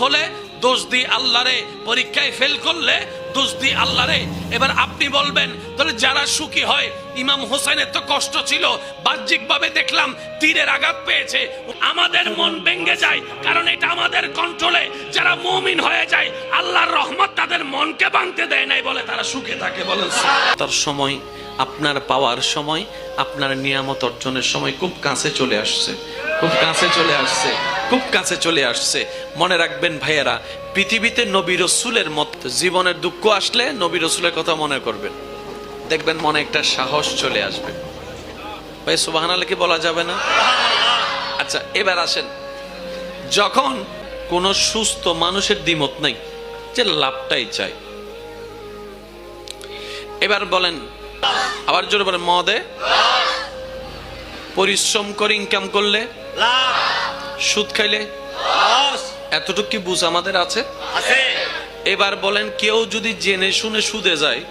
হলে দোষ দি আল্লাহরে, পরীক্ষায় ফেল করলে দোষ দি আল্লাহরে। এবার আপনি বলবেন তাহলে যারা সুখী হয়, ইমাম হোসেনের তো কষ্ট ছিল, বাহ্যিকভাবে দেখলাম তীরের আঘাত পেয়েছে, আমাদের মন ভেঙে যায় কারণ এটা আমাদের কন্ট্রোলে। যারা মুমিন হয়ে যায় আল্লাহর রহমত তাদের মনকে ভাঙতে দেয় নাই বলে তারা সুখে থাকে। বলেন তার সময়, আপনার পাওয়ার সময়, আপনার নিয়ামত অর্জনের সময় খুব কাছে চলে আসছে, খুব কাছে চলে আসছে, খুব কাছে চলে আসছে। মনে রাখবেন ভাইয়েরা, পৃথিবীতে নবী রসুলের মত জীবনের দুঃখ আসলে নবী রসুলের কথা মনে করবেন, দেখবেন মনে একটা সাহস চলে আসবে। ভাই সুবহানাল্লাহ কি বলা যাবে না? আচ্ছা এবার আসেন, যখন কোন সুস্থ মানুষের দ্বিমত নাই, যে লাভটাই চাই, এবার বলেন, আবার জোরে বলেন মদে, পরিশ্রম করে ইনকাম করলে লাভ, সুদ খাইলে লস, এতটুকু কি বুঝ আমাদের আছে? এবার বলেন, কেউ যদি জেনে শুনে সুদে যায়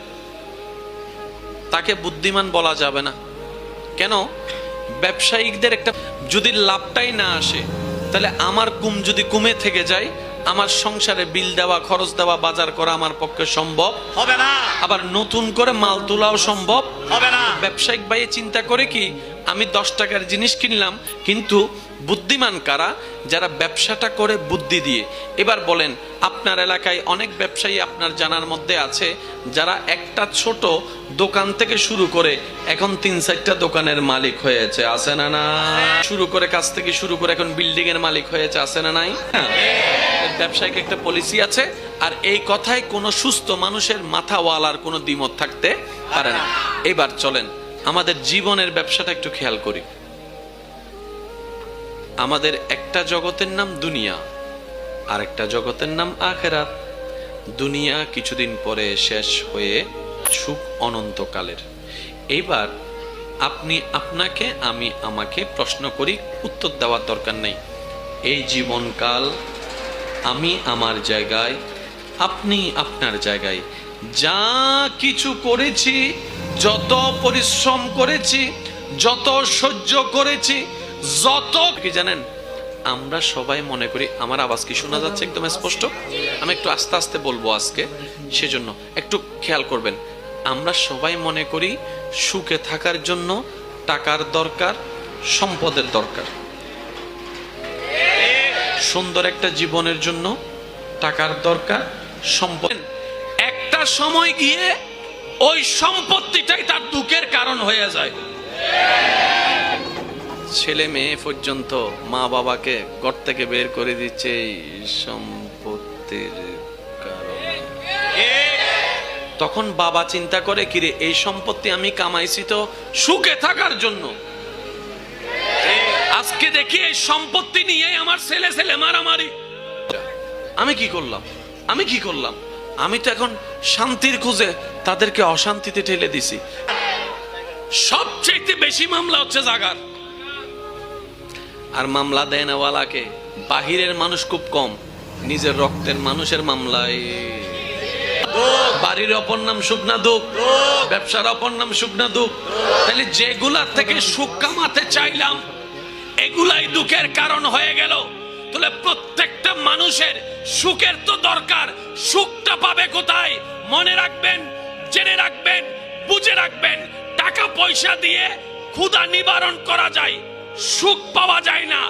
তাকে বুদ্ধিমান বলা যাবে না। কেন? ব্যবসায়িকদের একটা যদি লাভটাই না আসে, তাহলে আমার যদি কমে থেকে যায়, আমার সংসারে বিল দেওয়া, খরচ দেওয়া, বাজার করা আমার পক্ষে সম্ভব হবে না, আবার নতুন করে মাল তোলাও সম্ভব হবে না। ব্যবসায়িক ভাই চিন্তা করে কি, আমি 10 টাকার জিনিস কিনলাম, কিন্তু বুদ্ধিমান কারা? যারা ব্যবসাটা করে বুদ্ধি দিয়ে। এবার বলেন, আপনার এলাকায় অনেক ব্যবসায়ী আপনার জানার মধ্যে আছে যারা একটা ছোট দোকান থেকে শুরু করে এখন 3-4টা দোকানের মালিক হয়েছে, আছে না না? শুরু করে কাজ থেকে শুরু করে এখন বিল্ডিং এর মালিক হয়েছে, আছে না নাই? ব্যবসায়িক একটা পলিসি আছে, আর এই কথায় কোনো সুস্থ মানুষের মাথাওয়ালার কোনো দ্বিমত থাকতে পারে না। এবার চলেন আমাদের জীবনের ব্যবসাটা একটু খেয়াল করি। আমাদের একটা জগতের নাম দুনিয়া, আর একটা জগতের নাম আখিরাত। দুনিয়া কিছুদিন পরে শেষ হয়ে সুখ অনন্তকালের। এইবার আপনি আপনাকে, আমি আমাকে প্রশ্ন করি, উত্তর দেওয়ার দরকার নেই। এই জীবনকাল আমি আমার জায়গায়, আপনি আপনার জায়গায়, যা কিছু করেছি, যত পরিশ্রম করেছি, যত সহ্য করেছি, যত কি জানেন, আমরা সবাই মনে করি, আমার আওয়াজ কি শোনা যাচ্ছে একদম স্পষ্ট? আমি একটু আস্তে আস্তে বলবো আজকে, সেজন্য একটু খেয়াল করবেন। আমরা সবাই মনে করি সুখে থাকার জন্য টাকার দরকার, সম্পদের দরকার। সুন্দর একটা জীবনের জন্য টাকার দরকার, সম্পদ। একটা সময় গিয়ে ওই সম্পত্তিটাই তার দুঃখের কারণ হয়ে যায়। ছেলে মেয়ে পর্যন্ত মা বাবাকে ঘর থেকে বের করে দিচ্ছে এই সম্পত্তির কারণে। তখন বাবা চিন্তা করে, কিরে এই সম্পত্তি আমি কামাইছি তো সুখে থাকার জন্য, আজকে দেখি এই সম্পত্তি নিয়ে আমার ছেলে ছেলে মারামারি। আমি কি করলাম, আমি কি করলাম? আমি তো এখন শান্তির খুঁজে তাদেরকে অশান্তিতে ঠেলে দিছি। সবচেয়ে বেশি মামলা হচ্ছে জাগার, আর মামলা দেয় নেওয়ালাকে বাহিরের মানুষ খুব কম, নিজের রক্তের মানুষের মামলায়। বাড়ির অপর নাম সুখ না দুঃখ, ব্যবসার অপর নাম সুখ না দুঃখ। তাহলে যেগুলার থেকে সুখ কামাতে চাইলাম এগুলাই দুঃখের কারণ হয়ে গেল। তাহলে প্রত্যেকটা মানুষের সুখের তো দরকার, সুখটা পাবে কোথায়? মনে রাখবেন, জেনে রাখবেন, বুঝে রাখবেন, টাকা পয়সা দিয়ে ক্ষুধা নিবারণ করা যায়, সুখ পাওয়া যায় না।